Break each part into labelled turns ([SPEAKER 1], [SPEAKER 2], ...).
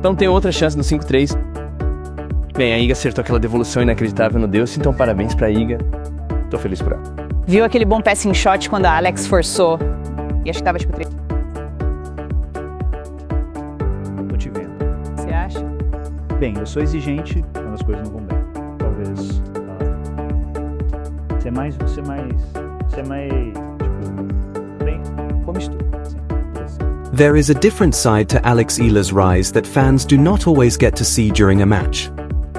[SPEAKER 1] Então tem outra chance no 5-3. Bem, a Iga acertou aquela devolução inacreditável no Deus, então parabéns pra Iga. Tô feliz por ela.
[SPEAKER 2] Viu aquele bom passing shot quando a Alex forçou? E acho que tava tipo...
[SPEAKER 3] Tô te vendo.
[SPEAKER 2] Você acha?
[SPEAKER 3] Bem, eu sou exigente quando as coisas não vão bem. Talvez... Ser mais... tipo... Bem, como estudo.
[SPEAKER 4] There is a different side to Alex Eala's rise that fans do not always get to see during a match.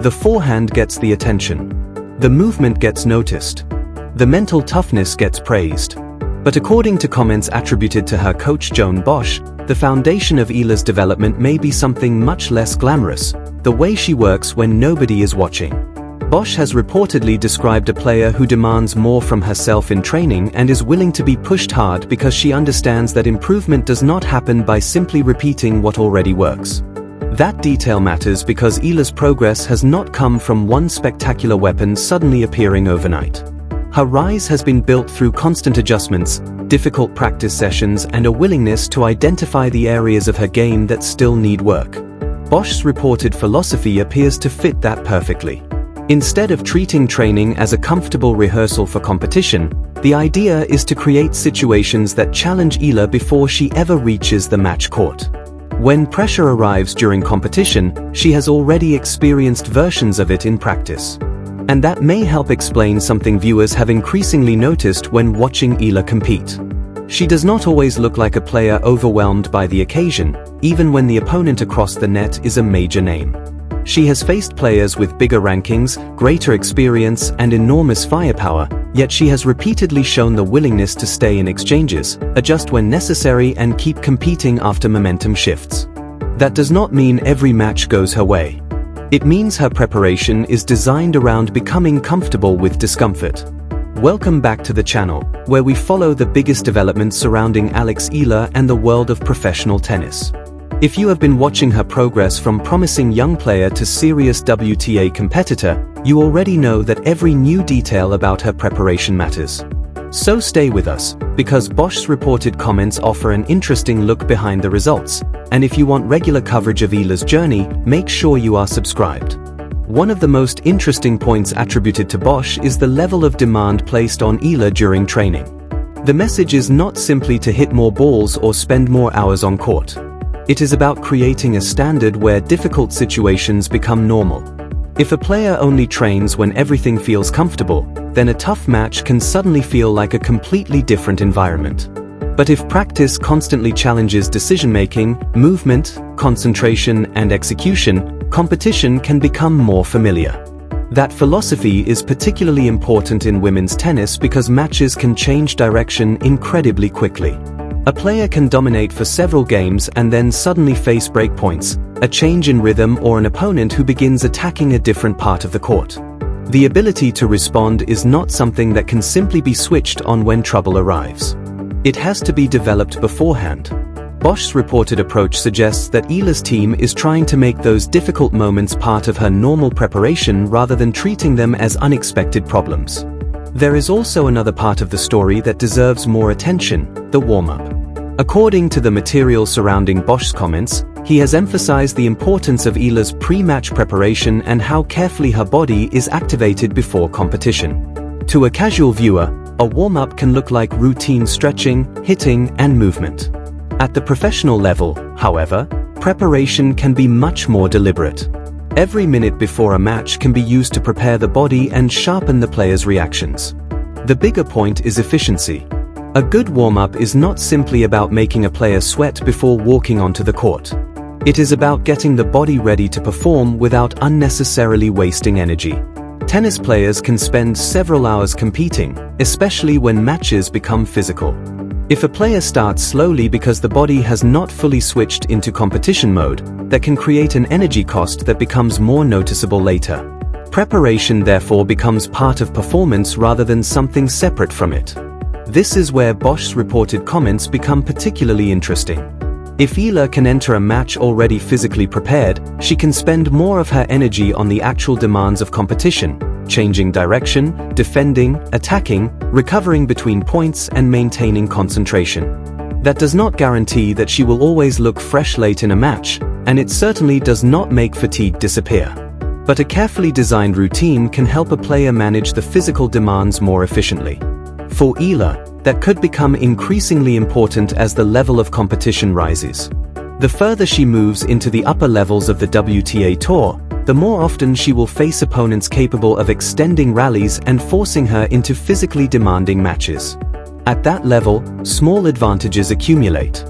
[SPEAKER 4] The forehand gets the attention. The movement gets noticed. The mental toughness gets praised. But according to comments attributed to her coach Joan Bosch, the foundation of Eala's development may be something much less glamorous, the way she works when nobody is watching. Bosch has reportedly described a player who demands more from herself in training and is willing to be pushed hard because she understands that improvement does not happen by simply repeating what already works. That detail matters because Eala's progress has not come from one spectacular weapon suddenly appearing overnight. Her rise has been built through constant adjustments, difficult practice sessions, and a willingness to identify the areas of her game that still need work. Bosch's reported philosophy appears to fit that perfectly. Instead of treating training as a comfortable rehearsal for competition, the idea is to create situations that challenge Eala before she ever reaches the match court. When pressure arrives during competition, she has already experienced versions of it in practice. And that may help explain something viewers have increasingly noticed when watching Eala compete. She does not always look like a player overwhelmed by the occasion, even when the opponent across the net is a major name. She has faced players with bigger rankings, greater experience, and enormous firepower, yet she has repeatedly shown the willingness to stay in exchanges, adjust when necessary, and keep competing after momentum shifts. That does not mean every match goes her way. It means her preparation is designed around becoming comfortable with discomfort. Welcome back to the channel, where we follow the biggest developments surrounding Alex Eala and the world of professional tennis. If you have been watching her progress from promising young player to serious WTA competitor, you already know that every new detail about her preparation matters. So stay with us, because Bosch's reported comments offer an interesting look behind the results, and if you want regular coverage of Eala's journey, make sure you are subscribed. One of the most interesting points attributed to Bosch is the level of demand placed on Eala during training. The message is not simply to hit more balls or spend more hours on court. It is about creating a standard where difficult situations become normal. If a player only trains when everything feels comfortable, then a tough match can suddenly feel like a completely different environment. But if practice constantly challenges decision-making, movement, concentration, and execution, competition can become more familiar. That philosophy is particularly important in women's tennis because matches can change direction incredibly quickly. A player can dominate for several games and then suddenly face breakpoints, a change in rhythm, or an opponent who begins attacking a different part of the court. The ability to respond is not something that can simply be switched on when trouble arrives. It has to be developed beforehand. Bosch's reported approach suggests that Eala's team is trying to make those difficult moments part of her normal preparation rather than treating them as unexpected problems. There is also another part of the story that deserves more attention: the warm-up. According to the material surrounding Bosch's comments, he has emphasized the importance of Eala's pre-match preparation and how carefully her body is activated before competition. To a casual viewer, a warm-up can look like routine stretching, hitting, and movement. At the professional level, however, preparation can be much more deliberate. Every minute before a match can be used to prepare the body and sharpen the player's reactions. The bigger point is efficiency. A good warm-up is not simply about making a player sweat before walking onto the court. It is about getting the body ready to perform without unnecessarily wasting energy. Tennis players can spend several hours competing, especially when matches become physical. If a player starts slowly because the body has not fully switched into competition mode, that can create an energy cost that becomes more noticeable later. Preparation therefore becomes part of performance rather than something separate from it. This is where Bosch's reported comments become particularly interesting. If Eala can enter a match already physically prepared, she can spend more of her energy on the actual demands of competition, changing direction, defending, attacking, recovering between points, and maintaining concentration. That does not guarantee that she will always look fresh late in a match, and it certainly does not make fatigue disappear. But a carefully designed routine can help a player manage the physical demands more efficiently. For Eala, that could become increasingly important as the level of competition rises. The further she moves into the upper levels of the WTA Tour, the more often she will face opponents capable of extending rallies and forcing her into physically demanding matches. At that level, small advantages accumulate.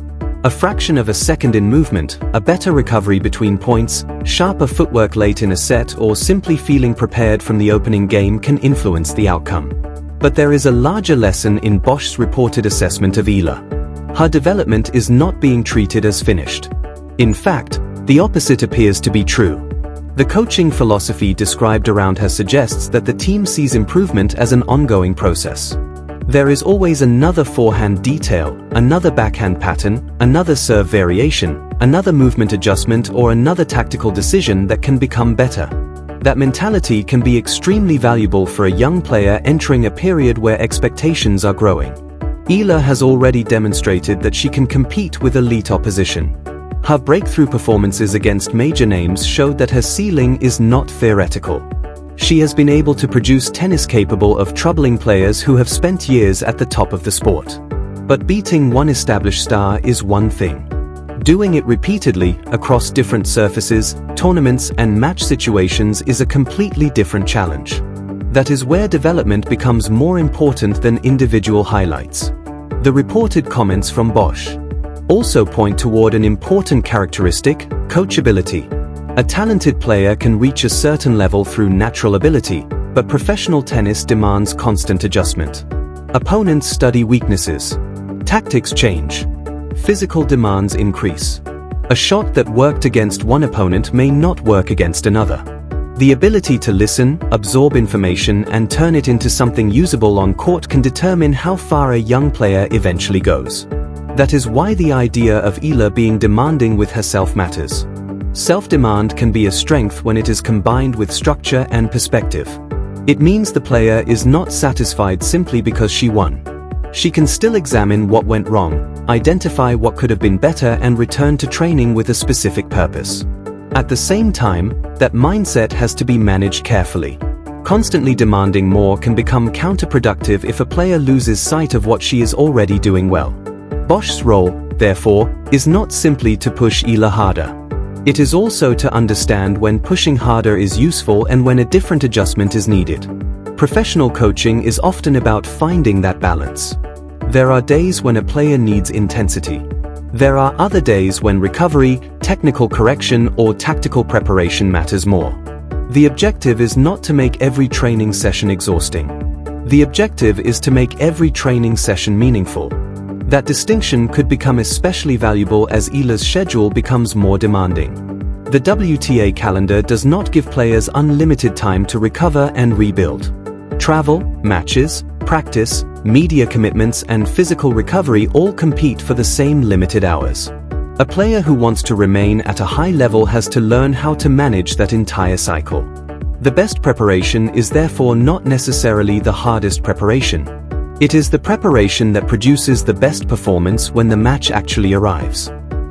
[SPEAKER 4] A fraction of a second in movement, a better recovery between points, sharper footwork late in a set, or simply feeling prepared from the opening game can influence the outcome. But there is a larger lesson in Bosch's reported assessment of Eala. Her development is not being treated as finished. In fact, the opposite appears to be true. The coaching philosophy described around her suggests that the team sees improvement as an ongoing process. There is always another forehand detail, another backhand pattern, another serve variation, another movement adjustment, or another tactical decision that can become better. That mentality can be extremely valuable for a young player entering a period where expectations are growing. Eala has already demonstrated that she can compete with elite opposition. Her breakthrough performances against major names showed that her ceiling is not theoretical. She has been able to produce tennis capable of troubling players who have spent years at the top of the sport. But beating one established star is one thing. Doing it repeatedly, across different surfaces, tournaments, and match situations is a completely different challenge. That is where development becomes more important than individual highlights. The reported comments from Bosch also point toward an important characteristic: coachability. A talented player can reach a certain level through natural ability, but professional tennis demands constant adjustment. Opponents study weaknesses. Tactics change. Physical demands increase. A shot that worked against one opponent may not work against another. The ability to listen, absorb information, and turn it into something usable on court can determine how far a young player eventually goes. That is why the idea of Eala being demanding with herself matters. Self-demand can be a strength when it is combined with structure and perspective. It means the player is not satisfied simply because she won. She can still examine what went wrong, identify what could have been better, and return to training with a specific purpose. At the same time, that mindset has to be managed carefully. Constantly demanding more can become counterproductive if a player loses sight of what she is already doing well. Bosch's role, therefore, is not simply to push Eala harder. It is also to understand when pushing harder is useful and when a different adjustment is needed. Professional coaching is often about finding that balance. There are days when a player needs intensity. There are other days when recovery, technical correction, or tactical preparation matters more. The objective is not to make every training session exhausting. The objective is to make every training session meaningful. That distinction could become especially valuable as Eala's schedule becomes more demanding. The WTA calendar does not give players unlimited time to recover and rebuild. Travel, matches, practice, media commitments, and physical recovery all compete for the same limited hours. A player who wants to remain at a high level has to learn how to manage that entire cycle. The best preparation is therefore not necessarily the hardest preparation. It is the preparation that produces the best performance when the match actually arrives.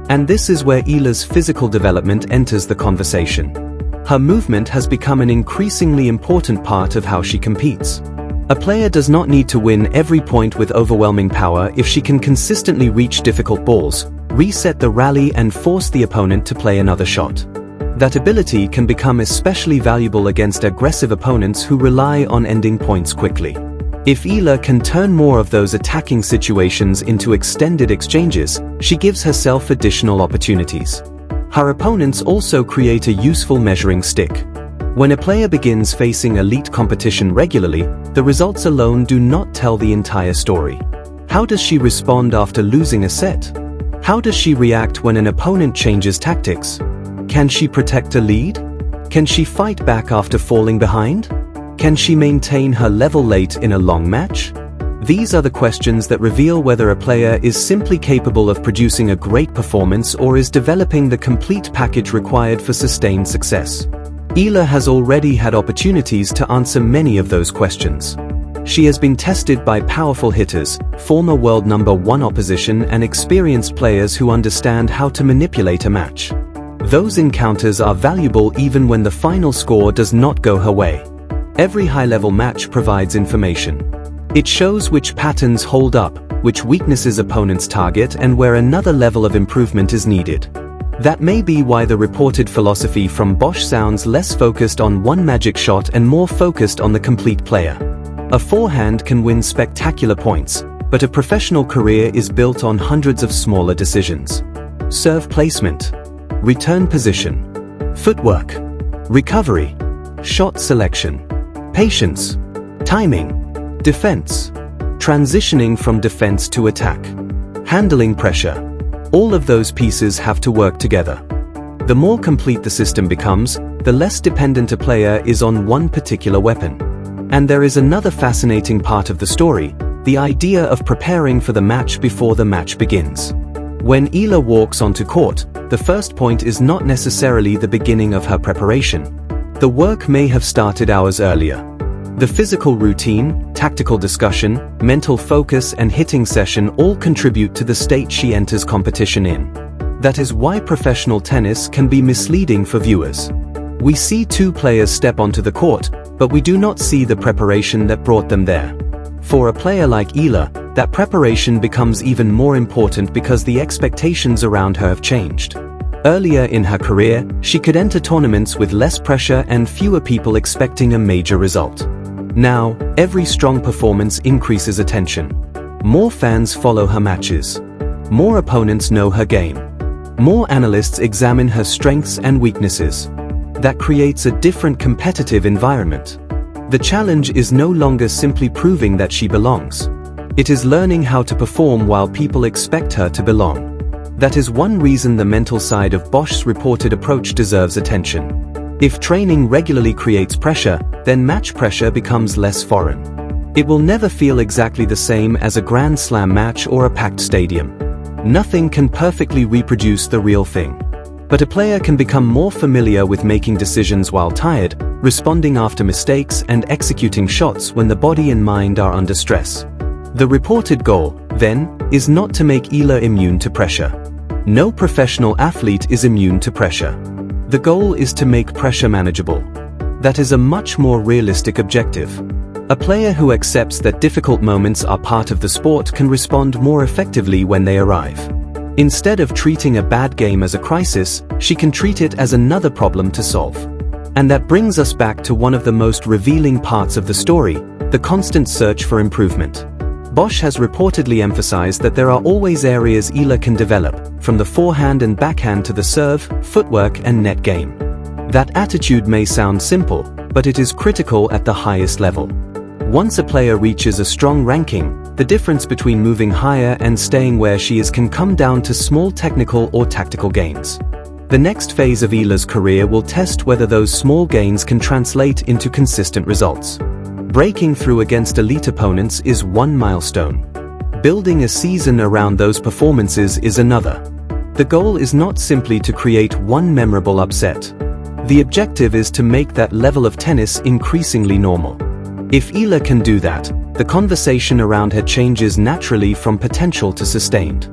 [SPEAKER 4] And this is where Eala's physical development enters the conversation. Her movement has become an increasingly important part of how she competes. A player does not need to win every point with overwhelming power if she can consistently reach difficult balls, reset the rally, and force the opponent to play another shot. That ability can become especially valuable against aggressive opponents who rely on ending points quickly. If Eala can turn more of those attacking situations into extended exchanges, she gives herself additional opportunities. Her opponents also create a useful measuring stick. When a player begins facing elite competition regularly, the results alone do not tell the entire story. How does she respond after losing a set? How does she react when an opponent changes tactics? Can she protect a lead? Can she fight back after falling behind? Can she maintain her level late in a long match? These are the questions that reveal whether a player is simply capable of producing a great performance or is developing the complete package required for sustained success. Eala has already had opportunities to answer many of those questions. She has been tested by powerful hitters, former world number one opposition, and experienced players who understand how to manipulate a match. Those encounters are valuable even when the final score does not go her way. Every high-level match provides information. It shows which patterns hold up, which weaknesses opponents target, and where another level of improvement is needed. That may be why the reported philosophy from Bosch sounds less focused on one magic shot and more focused on the complete player. A forehand can win spectacular points, but a professional career is built on hundreds of smaller decisions. Serve placement, return position, footwork, recovery, shot selection, patience, timing, defense, transitioning from defense to attack, handling pressure. All of those pieces have to work together. The more complete the system becomes, the less dependent a player is on one particular weapon. And there is another fascinating part of the story, the idea of preparing for the match before the match begins. When Eala walks onto court, the first point is not necessarily the beginning of her preparation. The work may have started hours earlier. The physical routine, tactical discussion, mental focus, and hitting session all contribute to the state she enters competition in. That is why professional tennis can be misleading for viewers. We see two players step onto the court, but we do not see the preparation that brought them there. For a player like Eala, that preparation becomes even more important because the expectations around her have changed. Earlier in her career, she could enter tournaments with less pressure and fewer people expecting a major result. Now, every strong performance increases attention. More fans follow her matches. More opponents know her game. More analysts examine her strengths and weaknesses. That creates a different competitive environment. The challenge is no longer simply proving that she belongs. It is learning how to perform while people expect her to belong. That is one reason the mental side of Bosch's reported approach deserves attention. If training regularly creates pressure, then match pressure becomes less foreign. It will never feel exactly the same as a Grand Slam match or a packed stadium. Nothing can perfectly reproduce the real thing. But a player can become more familiar with making decisions while tired, responding after mistakes, and executing shots when the body and mind are under stress. The reported goal, then, is not to make Eala immune to pressure. No professional athlete is immune to pressure. The goal is to make pressure manageable. That is a much more realistic objective. A player who accepts that difficult moments are part of the sport can respond more effectively when they arrive. Instead of treating a bad game as a crisis, she can treat it as another problem to solve. And that brings us back to one of the most revealing parts of the story, the constant search for improvement. Bosch has reportedly emphasized that there are always areas Eala can develop, from the forehand and backhand to the serve, footwork, and net game. That attitude may sound simple, but it is critical at the highest level. Once a player reaches a strong ranking, the difference between moving higher and staying where she is can come down to small technical or tactical gains. The next phase of Eala's career will test whether those small gains can translate into consistent results. Breaking through against elite opponents is one milestone. Building a season around those performances is another. The goal is not simply to create one memorable upset. The objective is to make that level of tennis increasingly normal. If Eala can do that, the conversation around her changes naturally from potential to sustained.